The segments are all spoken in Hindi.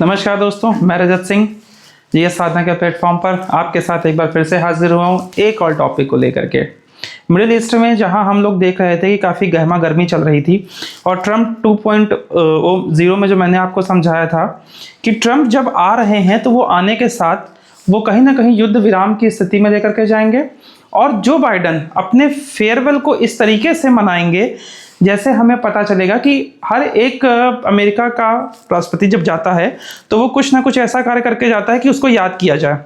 नमस्कार दोस्तों, मैं रजत सिंह जी साधना के प्लेटफॉर्म पर आपके साथ एक बार फिर से हाजिर हुआ हूँ एक और टॉपिक को लेकर के। मिडिल ईस्ट में जहां हम लोग देख रहे थे कि काफ़ी गहमा गर्मी चल रही थी और ट्रम्प 2.0 में जो मैंने आपको समझाया था कि ट्रम्प जब आ रहे हैं तो वो आने के साथ वो कहीं ना कहीं युद्ध विराम की स्थिति में लेकर के जाएंगे और जो बाइडन अपने फेयरवेल को इस तरीके से मनाएंगे जैसे हमें पता चलेगा कि हर एक अमेरिका का राष्ट्रपति जब जाता है तो वो कुछ ना कुछ ऐसा कार्य करके जाता है कि उसको याद किया जाए।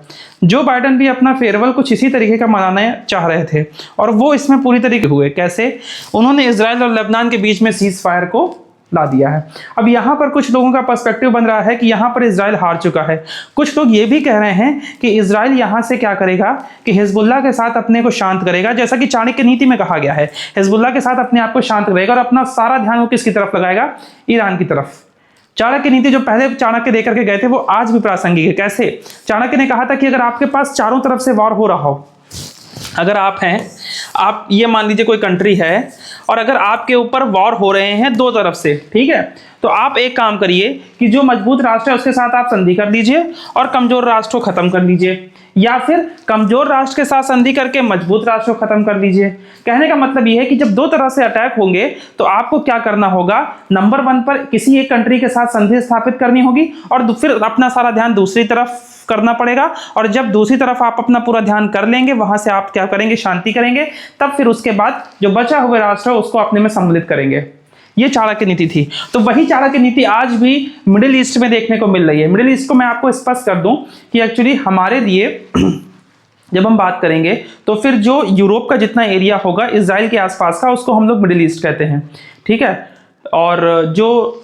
जो बाइडन भी अपना फेयरवेल कुछ इसी तरीके का मनाना चाह रहे थे और वो इसमें पूरी तरीके हुए। कैसे? उन्होंने इजराइल और लेबनान के बीच में सीज फायर को ला दिया है। अब यहाँ पर कुछ लोगों का पर्सपेक्टिव बन रहा है कि यहाँ पर इजराइल हार चुका है। कुछ लोग ये भी कह रहे हैं कि इजराइल यहाँ से क्या करेगा कि हिजबुल्लाह के साथ अपने को शांत करेगा, जैसा कि चाणक्य नीति में कहा गया है। हिजबुल्लाह के साथ अपने आप को शांत करेगा और अपना सारा ध्यान वो किसकी तरफ लगाएगा? ईरान की तरफ। चाणक्य नीति जो पहले चाणक्य देकर के गए थे वो आज भी प्रासंगिक है। कैसे? चाणक्य ने कहा था कि अगर आपके पास चारों तरफ से वॉर हो रहा हो, अगर आप ये मान लीजिए कोई कंट्री है और अगर आपके ऊपर वॉर हो रहे हैं दो तरफ से, ठीक है, तो आप एक काम करिए कि जो मजबूत राष्ट्र है उसके साथ आप संधि कर लीजिए और कमजोर राष्ट्र को खत्म कर लीजिए, या फिर कमजोर राष्ट्र के साथ संधि करके मजबूत राष्ट्र को खत्म कर लीजिए। कहने का मतलब यह है कि जब दो तरह से अटैक होंगे तो आपको क्या करना होगा? नंबर 1 पर किसी एक कंट्री के साथ संधि स्थापित करनी होगी और फिर अपना सारा ध्यान दूसरी तरफ करना पड़ेगा। और जब दूसरी तरफ आप अपना पूरा ध्यान कर लेंगे, वहां से आप क्या करेंगे? शांति करेंगे। तब फिर उसके बाद जो बचा हुआ राष्ट्र है उसको अपने में सम्मिलित करेंगे। ये चाणक्य नीति थी। तो वही चाणक्य नीति आज भी मिडिल ईस्ट में देखने को मिल रही है। मिडिल ईस्ट को मैं आपको स्पष्ट कर दूं कि एक्चुअली हमारे लिए जब हम बात करेंगे तो फिर जो यूरोप का जितना एरिया होगा इजराइल के आसपास का, उसको हम लोग मिडिल ईस्ट कहते हैं, ठीक है। और जो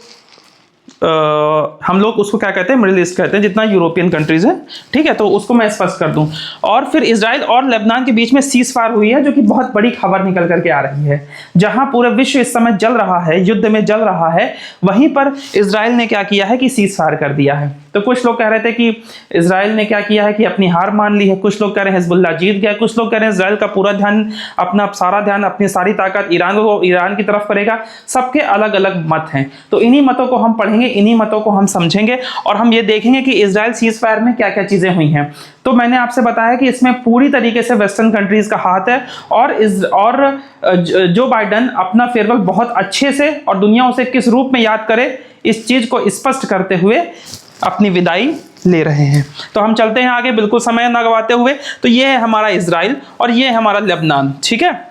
हम लोग उसको क्या कहते हैं? मिडिल ईस्ट कहते हैं, जितना यूरोपियन कंट्रीज है, ठीक है। तो उसको मैं स्पष्ट कर दूं। और फिर इजराइल और लेबनान के बीच में सीज फायर हुई है, जो कि बहुत बड़ी खबर निकल करके आ रही है। जहां पूरा विश्व इस समय जल रहा है, युद्ध में जल रहा है, वहीं पर इजराइल ने क्या किया है कि सीज फायर कर दिया है। तो कुछ लोग कह रहे थे कि इजराइल ने क्या किया है कि अपनी हार मान ली है, कुछ लोग कह रहे हैं हिजबुल्लाह जीत गया, कुछ लोग कह रहे हैं इजराइल का पूरा ध्यान, अपना सारा ध्यान, अपनी सारी ताकत ईरान की तरफ करेगा। सबके अलग अलग मत हैं। तो इन्हीं मतों को हम पढ़ेंगे, इन्हीं मतों को हम समझेंगे और हम ये देखेंगे कि इजराइल सीज फायर में क्या क्या चीजें हुई हैं। तो मैंने आपसे बताया कि इसमें पूरी तरीके से वेस्टर्न कंट्रीज का हाथ है और जो बाइडन अपना फेयरवेल बहुत अच्छे से और दुनिया उसे किस रूप में याद करे, इस चीज को स्पष्ट करते हुए अपनी विदाई ले रहे हैं। तो हम चलते हैं आगे बिल्कुल समय ना गवाते हुए। तो ये है हमारा इजराइल और ये है हमारा लेबनान, ठीक है।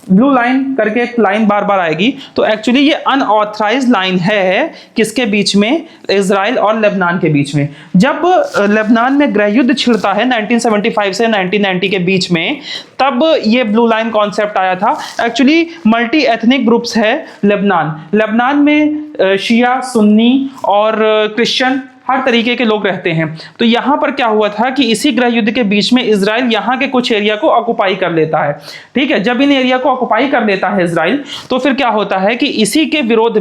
ब्लू लाइन करके एक लाइन बार बार आएगी, तो एक्चुअली ये अनऑथराइज्ड लाइन है किसके बीच में? इजराइल और लेबनान के बीच में। जब लेबनान में गृह युद्ध छिड़ता है 1975 से 1990 के बीच में, तब ये ब्लू लाइन कॉन्सेप्ट आया था। एक्चुअली मल्टी एथनिक ग्रुप्स है लेबनान में शिया, सुन्नी और क्रिश्चियन हर तरीके के लोग रहते हैं। तो यहाँ पर क्या हुआ था कि इसी गृह युद्ध के बीच में इजराइल यहाँ के कुछ एरिया को ऑक्युपाई कर लेता है, ठीक है। जब इन एरिया को ऑक्युपाई कर लेता है इजराइल, तो फिर क्या होता है कि इसी के विरोध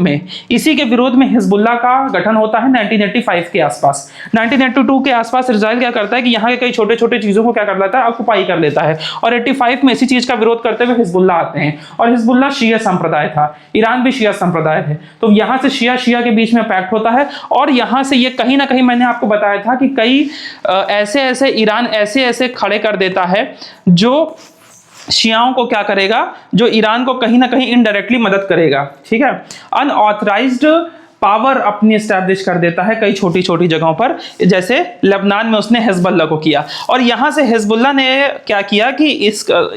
में हिजबुल्लाह का गठन होता है 1985 के आसपास। 1982 के आसपास इजराइल क्या करता है कि यहाँ के कई छोटे छोटे चीजों को क्या कर लेता है? ऑक्युपाई कर लेता है। और 85 में इसी चीज का विरोध करते हुए हिजबुल्लाह आते हैं और हिजबुल्लाह शिया संप्रदाय था, ईरान भी शिया संप्रदाय है। तो यहाँ से शिया के बीच में पैक्ट होता है और यहाँ से ये कहीं ना कहीं मैंने आपको बताया था कि कई ऐसे ईरान ऐसे खड़े कर देता है जो शियाओं को क्या करेगा? जो ईरान को कहीं ना कहीं इनडायरेक्टली मदद करेगा, ठीक है। अनऑथराइज्ड पावर अपनी एस्टैब्लिश कर देता है कई छोटी छोटी जगहों पर, जैसे लेबनान में उसने हिजबुल्लाह को किया। और यहां से हिजबुल्लाह ने क्या किया कि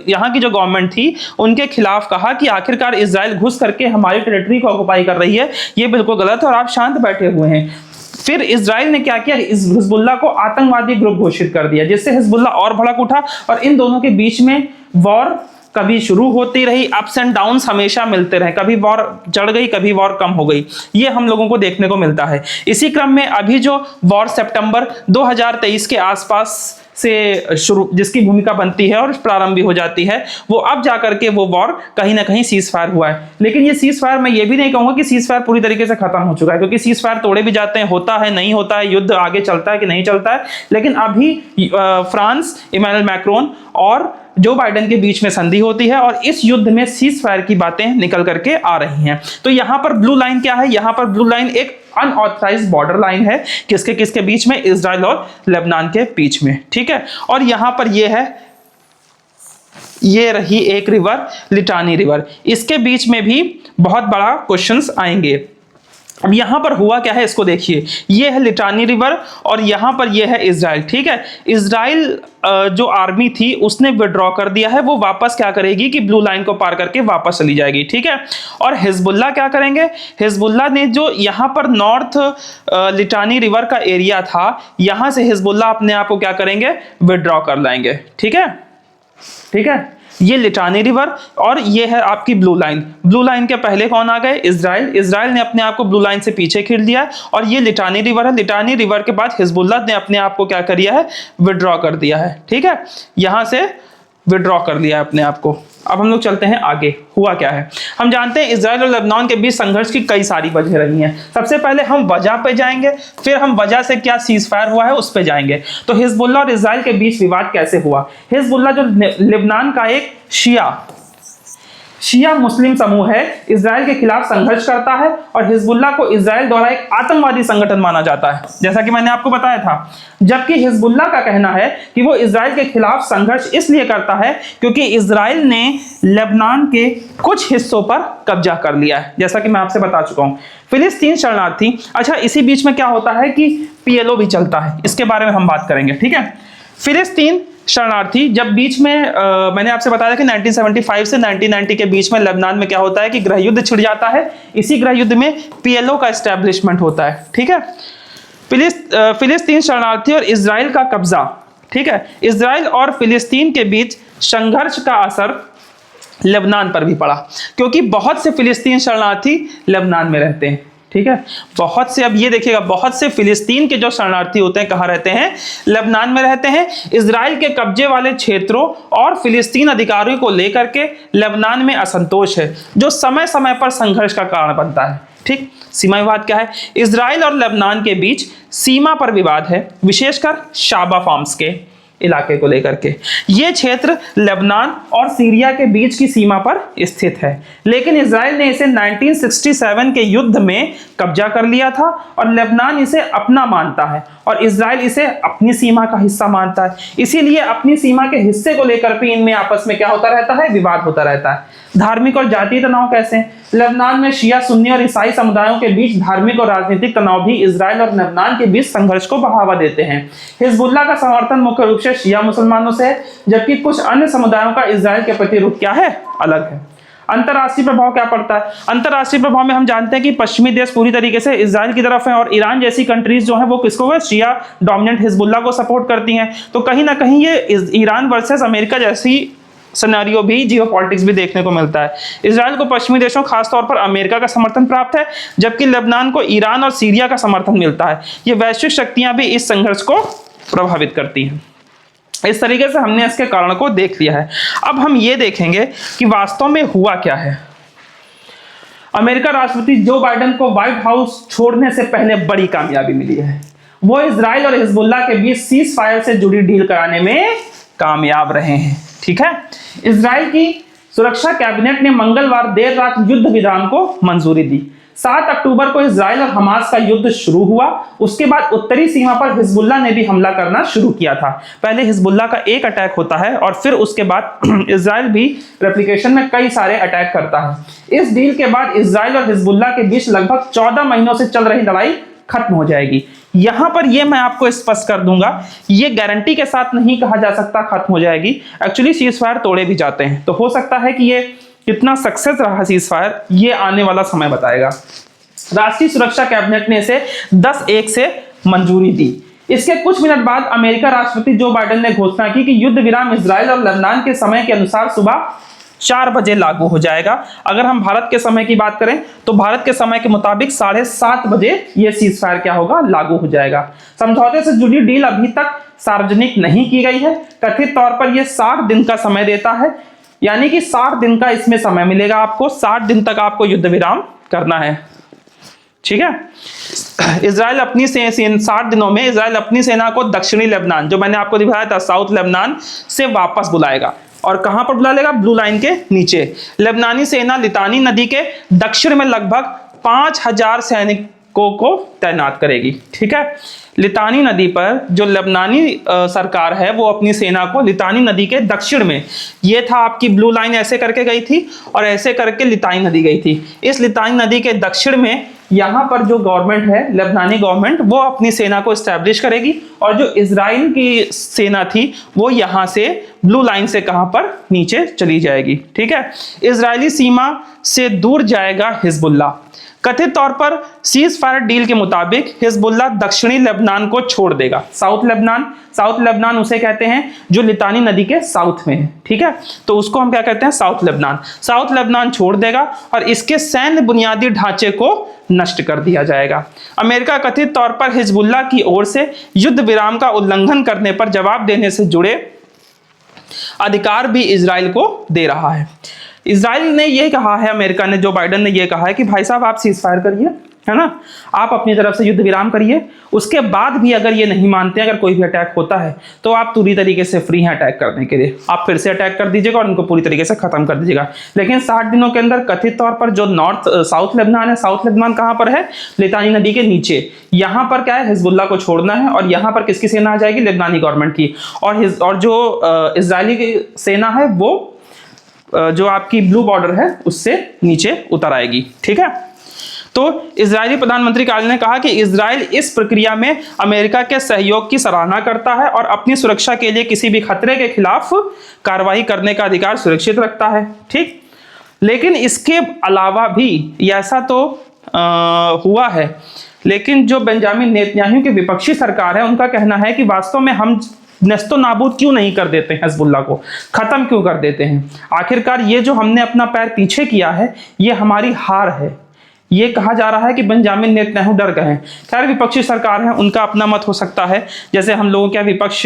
यहाँ की जो गवर्नमेंट थी उनके खिलाफ कहा कि आखिरकार इजराइल घुस करके हमारी टेरिटरी को ऑक्युपाई कर रही है, ये बिल्कुल गलत है और आप शांत बैठे हुए हैं। फिर इजराइल ने क्या किया? हिजबुल्लाह को आतंकवादी ग्रुप घोषित कर दिया, जिससे हिजबुल्लाह और भड़क उठा और इन दोनों के बीच में वॉर कभी शुरू होती रही, अप्स एंड डाउन्स हमेशा मिलते रहे, कभी वॉर चढ़ गई, कभी वॉर कम हो गई, ये हम लोगों को देखने को मिलता है। इसी क्रम में अभी जो वॉर सितंबर 2023 के आसपास से शुरू, जिसकी भूमिका बनती है और प्रारंभ भी हो जाती है, वो अब जाकर के वो वॉर कहीं ना कहीं सीज फायर हुआ है। लेकिन ये सीज फायर मैं ये भी नहीं कहूंगा कि सीज फायर पूरी तरीके से खत्म हो चुका है, क्योंकि सीज फायर तोड़े भी जाते हैं, होता है नहीं होता है, युद्ध आगे चलता है कि नहीं चलता है। लेकिन अभी फ्रांस, इमैनुअल मैक्रोन और जो बाइडेन के बीच में संधि होती है और इस युद्ध में सीज फायर की बातें निकल करके आ रही हैं। तो यहां पर ब्लू लाइन क्या है? यहां पर ब्लू लाइन एक अनऑथराइज्ड बॉर्डर लाइन है, किसके किसके बीच में? इजराइल और लेबनान के बीच में, ठीक है। और यहां पर ये है, ये रही एक रिवर, लिटानी रिवर, इसके बीच में भी बहुत बड़ा क्वेश्चंस आएंगे। अब यहां पर हुआ क्या है इसको देखिए, ये है लिटानी रिवर और यहां पर ये है इजराइल, ठीक है। इजराइल जो आर्मी थी उसने विड्रॉ कर दिया है, वो वापस क्या करेगी कि ब्लू लाइन को पार करके वापस चली जाएगी, ठीक है। और हिजबुल्लाह क्या करेंगे? हिजबुल्लाह ने जो यहां पर नॉर्थ लिटानी रिवर का एरिया था, यहां से हिजबुल्लाह अपने आप को क्या करेंगे? विड्रॉ कर लाएंगे, ठीक है, ठीक है। ये लिटानी रिवर और ये है आपकी ब्लू लाइन। ब्लू लाइन के पहले कौन आ गए? इजराइल। इजराइल ने अपने आप को ब्लू लाइन से पीछे खींच दिया और ये लिटानी रिवर है। लिटानी रिवर के बाद हिजबुल्लाह ने अपने आप को क्या कर दिया है? विड्रॉ कर दिया है, ठीक है, यहां से विड्रॉ कर लिया है अपने आप को। अब हम लोग चलते हैं आगे, हुआ क्या है। हम जानते हैं इजराइल और लेबनान के बीच संघर्ष की कई सारी वजह रही हैं। सबसे पहले हम वजह पे जाएंगे, फिर हम वजह से क्या सीज फायर हुआ है उस पे जाएंगे। तो हिजबुल्लाह और इजराइल के बीच विवाद कैसे हुआ? हिजबुल्लाह जो लेबनान का एक शिया मुस्लिम समूह है, इजराइल के खिलाफ संघर्ष करता है और हिजबुल्लाह को इजराइल द्वारा एक आतंकवादी संगठन माना जाता है, जैसा कि मैंने आपको बताया था। जबकि हिजबुल्लाह का कहना है कि वो इजराइल के खिलाफ संघर्ष इसलिए करता है क्योंकि इजराइल ने लेबनान के कुछ हिस्सों पर कब्जा कर लिया है, जैसा कि मैं आपसे बता चुका हूं। फिलिस्तीन शरणार्थी, अच्छा इसी बीच में क्या होता है कि पीएलओ भी चलता है, इसके बारे में हम बात करेंगे, ठीक है। फिलिस्तीन शरणार्थी जब बीच में मैंने आपसे बताया कि 1975 से 1990 के बीच में लेबनान में क्या होता है कि गृह युद्ध छिड़ जाता है। इसी गृह युद्ध में पीएलओ का एस्टेब्लिशमेंट होता है, ठीक है। फिलिस्तीन शरणार्थी और इजराइल का कब्जा, ठीक है। इजराइल और फिलिस्तीन के बीच संघर्ष का असर लेबनान पर भी पड़ा क्योंकि बहुत से फिलिस्तीन शरणार्थी लेबनान में रहते हैं, ठीक है। बहुत से, अब ये देखिएगा, बहुत से फिलिस्तीन के जो शरणार्थी होते हैं कहाँ रहते हैं? लेबनान में रहते हैं। इजराइल के कब्जे वाले क्षेत्रों और फिलिस्तीन अधिकारियों को लेकर के लेबनान में असंतोष है, जो समय समय पर संघर्ष का कारण बनता है, ठीक। सीमा विवाद क्या है? इजराइल और लेबनान के बीच सीमा पर विवाद है, विशेषकर शाबा फार्म्स के इलाके को लेकर के। यह क्षेत्र लेबनान और सीरिया के बीच की सीमा पर स्थित है, लेकिन इजराइल ने इसे 1967 के युद्ध में कब्जा कर लिया था और लेबनान इसे अपना मानता है और इजराइल इसे अपनी सीमा का हिस्सा मानता है। इसीलिए अपनी सीमा के हिस्से को लेकर भी इनमें आपस में क्या होता रहता है? विवाद होता रहता है। धार्मिक और जातीय तनाव कैसे? लेबनान में शिया, सुन्नी और ईसाई समुदायों के बीच धार्मिक और राजनीतिक तनाव भी इजराइल और लेबनान के बीच संघर्ष को बढ़ावा देते हैं। हिजबुल्लाह का समर्थन मुख्य रूप से शिया मुसलमानों से है, जबकि कुछ अन्य समुदायों का इजराइल के प्रति रुख क्या है? अलग है। अंतरराष्ट्रीय प्रभाव क्या पड़ता है? अंतरराष्ट्रीय प्रभाव में हम जानते हैं कि पश्चिमी देश पूरी तरीके से इजराइल की तरफ है और ईरान जैसी कंट्रीज जो है वो किसको है? शिया डोमिनेंट हिजबुल्लाह को सपोर्ट करती हैं। तो कहीं ना कहीं ये ईरान वर्सेस अमेरिका जैसी सिनेरियो भी, जियोपॉलिटिक्स भी देखने को मिलता है। इजराइल को पश्चिमी देशों खासतौर पर अमेरिका का समर्थन प्राप्त है, जबकि लेबनान को ईरान और सीरिया का समर्थन मिलता है। ये वैश्विक शक्तियां भी इस संघर्ष को प्रभावित करती हैं। इस तरीके से हमने इसके कारण को देख लिया है। अब हम ये देखेंगे कि वास्तव में हुआ क्या है। अमेरिका राष्ट्रपति जो बाइडेन को व्हाइट हाउस छोड़ने से पहले बड़ी कामयाबी मिली है। वो इजराइल और हिजबुल्लाह के बीच सीज फायर से जुड़ी डील कराने में कामयाब रहे हैं, ठीक है। इजराइल की सुरक्षा कैबिनेट ने मंगलवार देर रात युद्ध विराम को मंजूरी दी। 7 अक्टूबर को इजराइल और हमास का युद्ध शुरू हुआ। उसके बाद उत्तरी सीमा पर हिजबुल्लाह ने भी हमला करना शुरू किया था। पहले हिजबुल्लाह का एक अटैक होता है और फिर उसके बाद इजराइल भी रेप्लिकेशन में कई सारे अटैक करता है। इस डील के बाद इजराइल और हिजबुल्लाह के बीच लगभग 14 महीनों से चल रही लड़ाई खत्म हो जाएगी। यहां पर यह मैं आपको स्पष्ट कर दूंगा, ये गारंटी के साथ नहीं कहा जा सकता खत्म हो जाएगी। एक्चुअली सीज फायर तोड़े भी जाते हैं, तो हो सकता है कि ये कितना सक्सेस रहा सीज फायर, ये आने वाला समय बताएगा। राष्ट्रीय सुरक्षा कैबिनेट ने इसे 10-1 से मंजूरी दी। इसके कुछ मिनट बाद अमेरिका राष्ट्रपति जो बाइडेन ने घोषणा की कि युद्ध विराम इजराइल और लेबनान के समय के अनुसार सुबह 4 बजे लागू हो जाएगा। अगर हम भारत के समय की बात करें तो भारत के समय के मुताबिक 7:30 बजे यह सीज फायर क्या होगा? लागू हो जाएगा। समझौते से जुड़ी डील अभी तक सार्वजनिक नहीं की गई है। कथित तौर पर यह 60 दिन का समय देता है, यानी कि 60 दिन का इसमें समय मिलेगा आपको। 60 दिन तक आपको युद्ध विराम करना है, ठीक है। इजराइल अपनी 60 दिनों में इजराइल अपनी सेना को दक्षिणी लेबनान, जो मैंने आपको दिखाया था साउथ लेबनान, से वापस बुलाएगा और कहां पर बुला लेगा? ब्लू लाइन के नीचे। लेबनानी सेना लितानी नदी के दक्षिण में लगभग 5000 सैनिकों को तैनात करेगी। ठीक है, लितानी नदी पर जो लेबनानी सरकार है वो अपनी सेना को लितानी नदी के दक्षिण में, ये था आपकी ब्लू लाइन ऐसे करके गई थी और ऐसे करके लितानी नदी गई थी। इस लितानी नदी के दक्षिण में यहां पर जो गवर्नमेंट है, लेबनानी गवर्नमेंट, वो अपनी सेना को एस्टैब्लिश करेगी और जो इजराइल की सेना थी वो यहां से ब्लू लाइन से कहां पर? नीचे चली जाएगी। ठीक है, इजरायली सीमा से दूर जाएगा हिजबुल्लाह। कथित तौर पर सीज फायर डील के मुताबिक हिजबुल्लाह दक्षिणी लेबनान को छोड़ देगा। साउथ लेबनान उसे कहते हैं जो लितानी नदी के साउथ में है। ठीक है, तो उसको हम क्या कहते हैं? साउथ लेबनान छोड़ देगा और इसके सैन्य बुनियादी ढांचे को नष्ट कर दिया जाएगा। अमेरिका कथित तौर पर हिजबुल्लाह की ओर से युद्ध विराम का उल्लंघन करने पर जवाब देने से जुड़े अधिकार भी इजराइल को दे रहा है। इजराइल ने यह कहा है, अमेरिका ने, जो बाइडेन ने यह कहा है कि भाई साहब आप सीज फायर करिए, है ना, आप अपनी तरफ से युद्ध विराम करिए, उसके बाद भी अगर ये नहीं मानते, अगर कोई भी अटैक होता है तो आप पूरी तरीके से फ्री हैं अटैक करने के लिए, आप फिर से अटैक कर दीजिएगा और उनको पूरी तरीके से खत्म कर दीजिएगा। लेकिन 60 दिनों के अंदर कथित तौर पर जो साउथ लेबनान है, साउथ लेबनान कहां पर है? लितानी नदी के नीचे। यहां पर क्या है? हिजबुल्लाह को छोड़ना है और यहां पर किसकी सेना आ जाएगी? लेबनानी गवर्नमेंट की। और जो इजरायली की सेना है वो जो आपकी ब्लू बॉर्डर है उससे नीचे उतर आएगी। ठीक है, तो इजरायली प्रधानमंत्री कार्यालय ने कहा कि इजराइल इस प्रक्रिया में अमेरिका के सहयोग की सराहना करता है और अपनी सुरक्षा के लिए किसी भी खतरे के खिलाफ कार्रवाई करने का अधिकार सुरक्षित रखता है। ठीक, लेकिन इसके अलावा भी ऐसा तो हुआ है, लेकिन जो बेंजामिन नेतन्याहू की विपक्षी सरकार है उनका कहना है कि वास्तव में हम नस्तो नाबूद क्यों नहीं कर देते हैं, हिजबुल्लाह को खत्म क्यों कर देते हैं? आखिरकार ये जो हमने अपना पैर पीछे किया है ये हमारी हार है। ये कहा जा रहा है कि बेंजामिन नेतन्याहू डर गए हैं। खैर, विपक्षी सरकार है, उनका अपना मत हो सकता है। जैसे हम लोगों का विपक्ष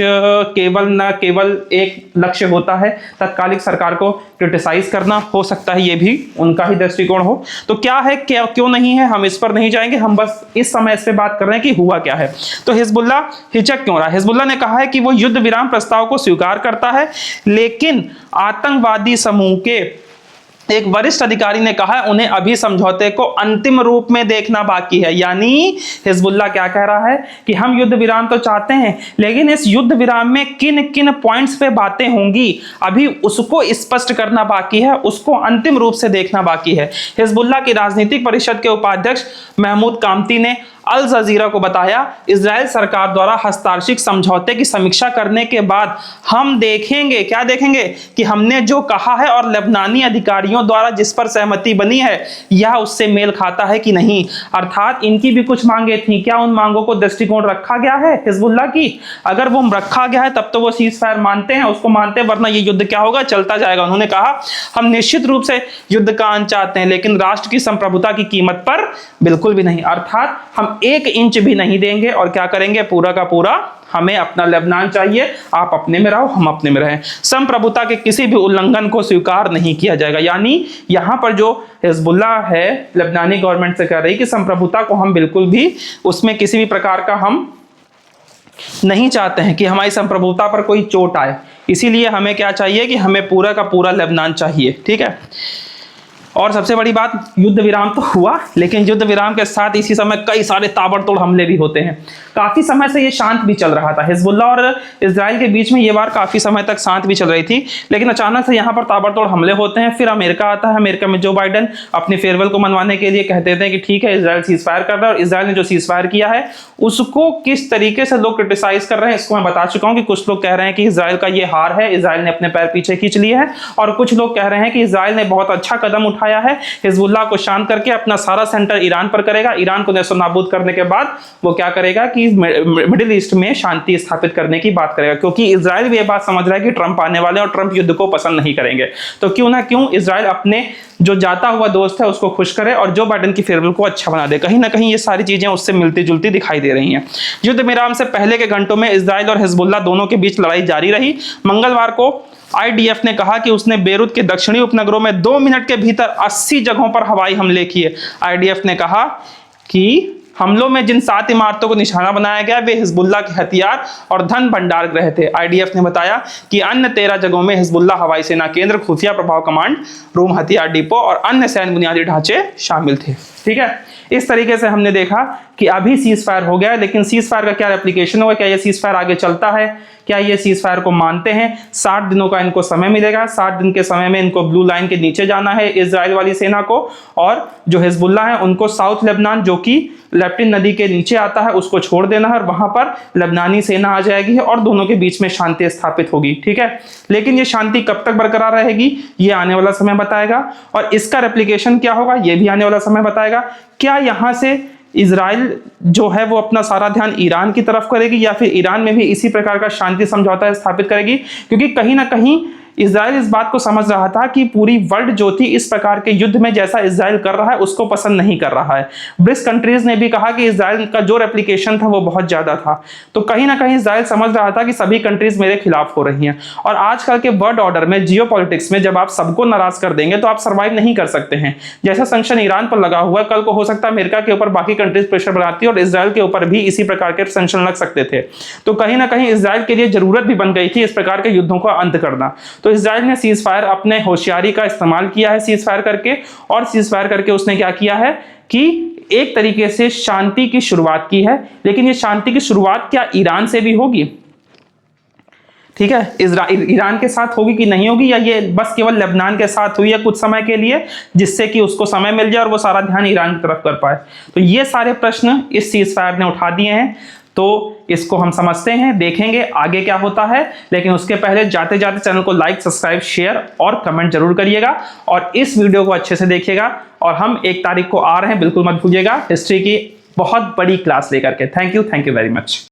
केवल एक लक्ष्य होता है, तत्कालिक सरकार को क्रिटिसाइज करना, हो सकता है ये भी उनका ही दृष्टिकोण हो। तो क्या है, क्या क्यों नहीं है, हम इस पर नहीं जाएंगे, हम बस इस समय इस पे बात कर रहे हैं कि हुआ क्या है। तो हिजबुल्लाह हिचक क्यों रहा है? हिजबुल्लाह ने कहा है कि वो युद्ध विराम प्रस्ताव को स्वीकार करता है, लेकिन आतंकवादी समूह के एक वरिष्ठ अधिकारी ने कहा है उन्हें अभी समझौते को अंतिम रूप में देखना बाकी है। यानी हिजबुल्लाह क्या कह रहा है कि हम युद्ध विराम तो चाहते हैं, लेकिन इस युद्ध विराम में किन किन पॉइंट्स पे बातें होंगी अभी उसको स्पष्ट करना बाकी है, उसको अंतिम रूप से देखना बाकी है। हिजबुल्लाह की राजनीतिक परिषद के उपाध्यक्ष महमूद कामती ने अल जजीरा को बताया, इजराइल सरकार द्वारा हस्ताक्षरित समझौते की समीक्षा करने के बाद हम देखेंगे, क्या देखेंगे, कि हमने जो कहा है और लेबनानी अधिकारियों द्वारा जिस पर सहमति बनी है यह उससे मेल खाता है कि नहीं। अर्थात इनकी भी कुछ मांगे थी, क्या उन मांगों को दृष्टिकोण रखा गया है हिजबुल्लाह की? अगर वो रखा गया है तब तो वो सीज फायर मानते हैं, उसको मानते हैं, वरना ये युद्ध क्या होगा, चलता जाएगा। उन्होंने कहा हम निश्चित रूप से युद्ध का अंत चाहते हैं, लेकिन राष्ट्र की संप्रभुता की कीमत पर बिल्कुल भी नहीं। अर्थात हम 1 इंच भी नहीं देंगे और क्या करेंगे, पूरा का पूरा हमें अपना लेबनान चाहिए, आप अपने में रहो, हम अपने में रहें। संप्रभुता के किसी भी उल्लंघन को स्वीकार नहीं किया जाएगा। यानी यहां पर जो हिजबुल्लाह है लेबनानी गवर्नमेंट से कह रही कि संप्रभुता को हम बिल्कुल भी उसमें किसी भी प्रकार का हम नहीं चाहते हैं कि हमारी संप्रभुता पर कोई चोट आए, इसीलिए हमें क्या चाहिए कि हमें पूरा का पूरा लेबनान चाहिए। ठीक है, और सबसे बड़ी बात, युद्ध विराम तो हुआ, लेकिन युद्ध विराम के साथ इसी समय कई सारे ताबड़तोड़ हमले भी होते हैं। काफी समय से ये शांत भी चल रहा था, हिजबुल्लाह और इजराइल के बीच में ये वार काफी समय तक शांत भी चल रही थी, लेकिन अचानक से यहाँ पर ताबड़तोड़ हमले होते हैं। फिर अमेरिका आता है, अमेरिका में जो बाइडेन अपनी फेयरवेल को मनवाने के लिए कहते थे कि ठीक है इजराइल सीज फायर कर रहा है, और इजराइल ने जो सीज फायर किया है उसको किस तरीके से लोग क्रिटिसाइज कर रहे हैं इसको मैं बता चुका हूं कि कुछ लोग कह रहे हैं कि इजराइल का ये हार है, इजराइल ने अपने पैर पीछे खींच लिए है, और कुछ लोग कह रहे हैं कि इजराइल ने बहुत अच्छा कदम उठाया है, हिजबुल्लाह को शांत करके अपना सारा सेंटर ईरान पर करेगा, ईरान को नेस्तनाबूद करने के बाद वो क्या करेगा कि मिडिल ईस्ट में शांति स्थापित करने की बात करेगा, क्योंकि इजराइल भी ये बात समझ रहा है कि ट्रंप आने वाले और ट्रंप युद्ध को पसंद नहीं करेंगे। तो क्यों ना क्यों इजराइल अपने जो जाता हुआ दोस्त है उसको खुश करे और जो बाइडेन की फेयरवेल को अच्छा बना दे। कहीं ना कहीं ये सारी चीजें उससे मिलती जुलती दिखाई दे रही हैं। युद्ध विराम से पहले के घंटों में इजराइल और हिजबुल्लाह दोनों के बीच लड़ाई जारी रही। मंगलवार को IDF ने कहा कि उसने बेरूत के दक्षिणी उपनगरों में 2 मिनट के भीतर 80 जगहों पर हवाई हमले किए। IDF ने कहा कि हमलों में जिन 7 इमारतों को निशाना बनाया गया वे हिजबुल्लाह के हथियार और धन भंडार गृह थे। आईडीएफ ने बताया कि अन्य 13 जगहों में हिजबुल्लाह हवाई सेना केंद्र, खुफिया प्रभाव कमांड रूम, हथियार डिपो और अन्य सैन्य बुनियादी ढांचे शामिल थे। ठीक है, इस तरीके से हमने देखा कि अभी सीज फायर हो गया, लेकिन सीज फायर का क्या एप्लीकेशन होगा, क्या ये सीज फायर आगे चलता है, क्या ये सीज फायर को मानते हैं। 60 दिनों का इनको समय मिलेगा, 60 दिन के समय में इनको ब्लू लाइन के नीचे जाना है इजराइल वाली सेना को, और जो हिजबुल्लाह है उनको साउथ लेबनान जो कि लेफ्टिन नदी के नीचे आता है उसको छोड़ देना है और वहां पर लेबनानी सेना आ जाएगी और दोनों के बीच में शांति स्थापित होगी। ठीक है, लेकिन ये शांति कब तक बरकरार रहेगी ये आने वाला समय बताएगा, और इसका रेप्लिकेशन क्या होगा ये भी आने वाला समय बताएगा। क्या यहां से इजराइल जो है वो अपना सारा ध्यान ईरान की तरफ करेगी या फिर ईरान में भी इसी प्रकार का शांति समझौता स्थापित करेगी, क्योंकि कहीं ना कहीं इजराइल इस बात को समझ रहा था कि पूरी वर्ल्ड जो थी इस प्रकार के युद्ध में जैसा इजराइल कर रहा है उसको पसंद नहीं कर रहा है। ब्रिक्स कंट्रीज ने भी कहा कि इजराइल का जो रेप्लिकेशन था वो बहुत ज्यादा था, तो कहीं ना कहीं इजराइल समझ रहा था कि सभी कंट्रीज मेरे खिलाफ हो रही हैं। और आजकल के वर्ल्ड ऑर्डर में, जियोपॉलिटिक्स में जब आप सबको नाराज कर देंगे तो आप सर्वाइव नहीं कर सकते हैं। जैसा सैंक्शन ईरान पर लगा हुआ है, कल को हो सकता है अमेरिका के ऊपर बाकी कंट्रीज प्रेशर बनाती है और इजराइल के ऊपर भी इसी प्रकार के सैंक्शन लग सकते थे। तो कहीं ना कहीं इजराइल के लिए जरूरत भी बन गई थी इस प्रकार के युद्धों का अंत करना। तो इजराइल ने सीज फायर अपने होशियारी का इस्तेमाल किया है सीज फायर करके, और सीज फायर करके उसने क्या किया है कि एक तरीके से शांति की शुरुआत की है। लेकिन ये शांति की शुरुआत क्या ईरान से भी होगी, ठीक है, ईरान के साथ होगी कि नहीं होगी, या ये बस केवल लेबनान के साथ हुई है कुछ समय के लिए जिससे कि उसको समय मिल जाए और वो सारा ध्यान ईरान की तरफ कर पाए। तो ये सारे प्रश्न इस सीज फायर ने उठा दिए हैं, तो इसको हम समझते हैं, देखेंगे आगे क्या होता है। लेकिन उसके पहले जाते जाते चैनल को लाइक, सब्सक्राइब, शेयर और कमेंट जरूर करिएगा, और इस वीडियो को अच्छे से देखिएगा। और हम 1 तारीख को आ रहे हैं, बिल्कुल मत भूलिएगा, हिस्ट्री की बहुत बड़ी क्लास लेकर के। Thank you very much.